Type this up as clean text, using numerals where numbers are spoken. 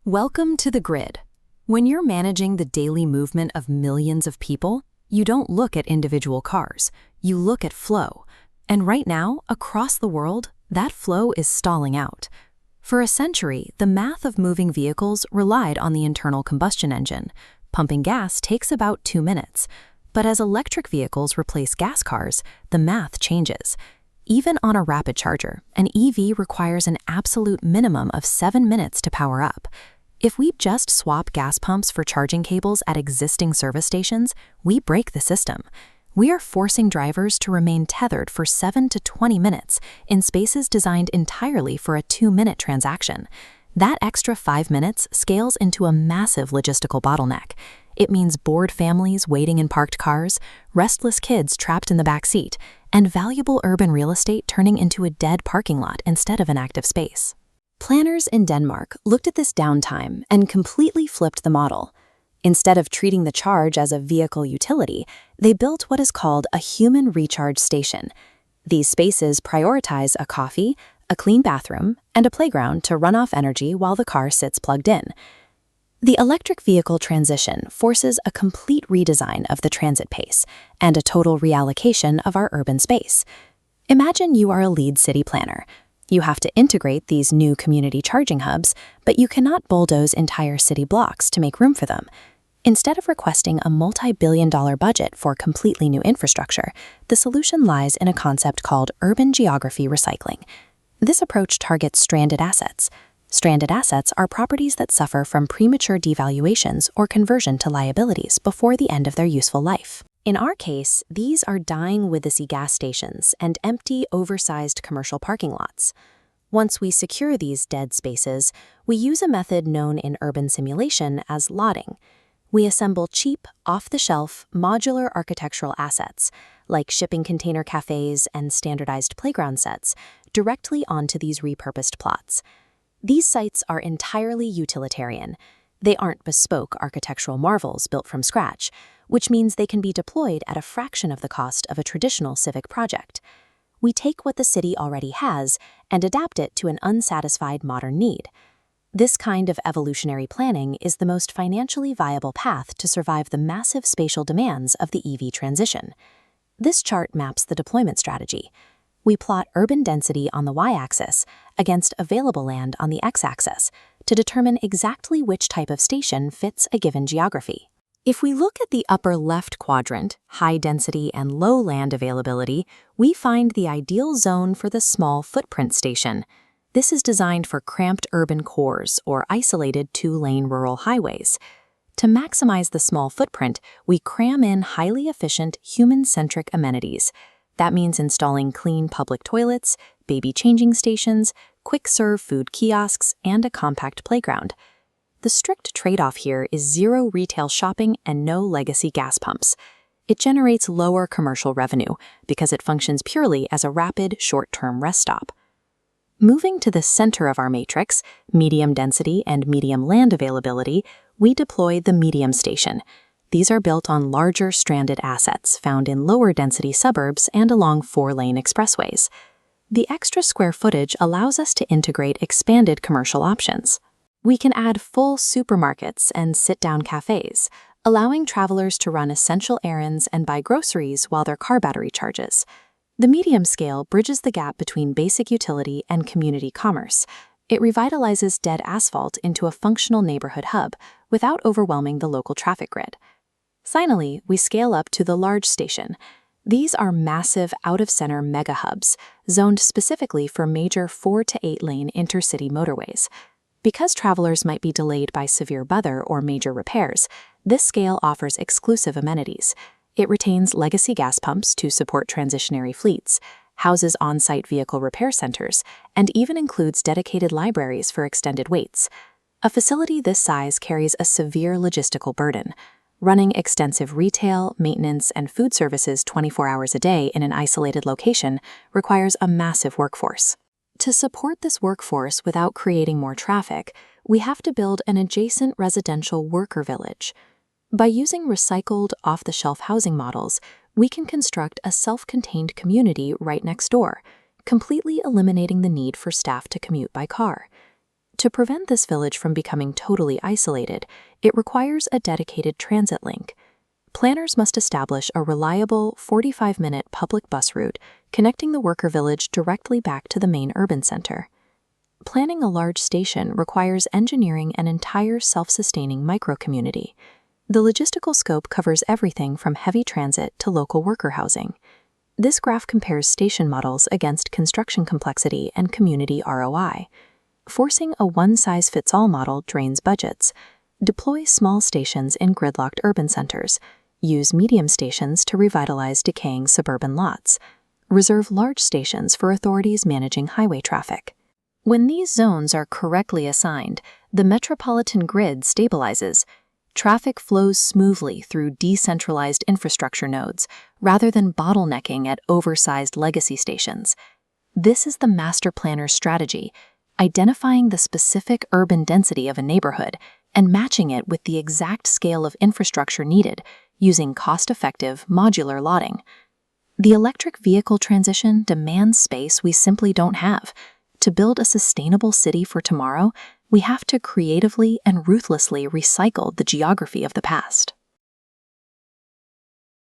Welcome to the grid. When you're managing the daily movement of millions of people, you don't look at individual cars, you look at flow. And right now, across the world, that flow is stalling out. For a century, the math of moving vehicles relied on the internal combustion engine. Pumping gas takes about 2 minutes. But as electric vehicles replace gas cars, the math changes. Even on a rapid charger, an EV requires an absolute minimum of 7 minutes to power up. If we just swap gas pumps for charging cables at existing service stations, we break the system. We are forcing drivers to remain tethered for 7 to 20 minutes in spaces designed entirely for a 2-minute transaction. That extra 5 minutes scales into a massive logistical bottleneck. It means bored families waiting in parked cars, restless kids trapped in the back seat, and valuable urban real estate turning into a dead parking lot instead of an active space. Planners in Denmark looked at this downtime and completely flipped the model. Instead of treating the charge as a vehicle utility, they built what is called a human recharge station. These spaces prioritize a coffee, a clean bathroom, and a playground to run off energy while the car sits plugged in. The electric vehicle transition forces a complete redesign of the transit pace and a total reallocation of our urban space. Imagine you are a lead city planner. You have to integrate these new community charging hubs, but you cannot bulldoze entire city blocks to make room for them. Instead of requesting a multi-billion-dollar budget for completely new infrastructure, the solution lies in a concept called urban geography recycling. This approach targets stranded assets. Stranded assets are properties that suffer from premature devaluations or conversion to liabilities before the end of their useful life. In our case, these are dying with-the-sea gas stations and empty, oversized commercial parking lots. Once we secure these dead spaces, we use a method known in urban simulation as lotting. We assemble cheap, off-the-shelf, modular architectural assets, like shipping container cafes and standardized playground sets, directly onto these repurposed plots. These sites are entirely utilitarian. They aren't bespoke architectural marvels built from scratch, which means they can be deployed at a fraction of the cost of a traditional civic project. We take what the city already has and adapt it to an unsatisfied modern need. This kind of evolutionary planning is the most financially viable path to survive the massive spatial demands of the EV transition. This chart maps the deployment strategy. We plot urban density on the y-axis against available land on the x-axis to determine exactly which type of station fits a given geography. If we look at the upper left quadrant, high density and low land availability, we find the ideal zone for the small footprint station. This is designed for cramped urban cores or isolated 2-lane rural highways. To maximize the small footprint, we cram in highly efficient, human-centric amenities. That means installing clean public toilets, baby changing stations, quick-serve food kiosks, and a compact playground. The strict trade-off here is zero retail shopping and no legacy gas pumps. It generates lower commercial revenue because it functions purely as a rapid, short-term rest stop. Moving to the center of our matrix, medium density and medium land availability, we deploy the medium station. These are built on larger stranded assets found in lower density suburbs and along 4-lane expressways. The extra square footage allows us to integrate expanded commercial options. We can add full supermarkets and sit-down cafes, allowing travelers to run essential errands and buy groceries while their car battery charges. The medium scale bridges the gap between basic utility and community commerce. It revitalizes dead asphalt into a functional neighborhood hub without overwhelming the local traffic grid. Finally, we scale up to the large station. These are massive out-of-center mega hubs, zoned specifically for major 4 to 8-lane intercity motorways. Because travelers might be delayed by severe weather or major repairs, this scale offers exclusive amenities. It retains legacy gas pumps to support transitionary fleets, houses on-site vehicle repair centers, and even includes dedicated libraries for extended waits. A facility this size carries a severe logistical burden. Running extensive retail, maintenance, and food services 24 hours a day in an isolated location requires a massive workforce. To support this workforce without creating more traffic, we have to build an adjacent residential worker village. By using recycled, off-the-shelf housing models, we can construct a self-contained community right next door, completely eliminating the need for staff to commute by car. To prevent this village from becoming totally isolated, it requires a dedicated transit link. Planners must establish a reliable 45-minute public bus route connecting the worker village directly back to the main urban center. Planning a large station requires engineering an entire self-sustaining microcommunity. The logistical scope covers everything from heavy transit to local worker housing. This graph compares station models against construction complexity and community ROI. Forcing a one-size-fits-all model drains budgets. Deploy small stations in gridlocked urban centers. Use medium stations to revitalize decaying suburban lots. Reserve large stations for authorities managing highway traffic. When these zones are correctly assigned, the metropolitan grid stabilizes. Traffic flows smoothly through decentralized infrastructure nodes, rather than bottlenecking at oversized legacy stations. This is the master planner's strategy, identifying the specific urban density of a neighborhood and matching it with the exact scale of infrastructure needed, using cost-effective, modular lotting. The electric vehicle transition demands space we simply don't have. To build a sustainable city for tomorrow, we have to creatively and ruthlessly recycle the geography of the past.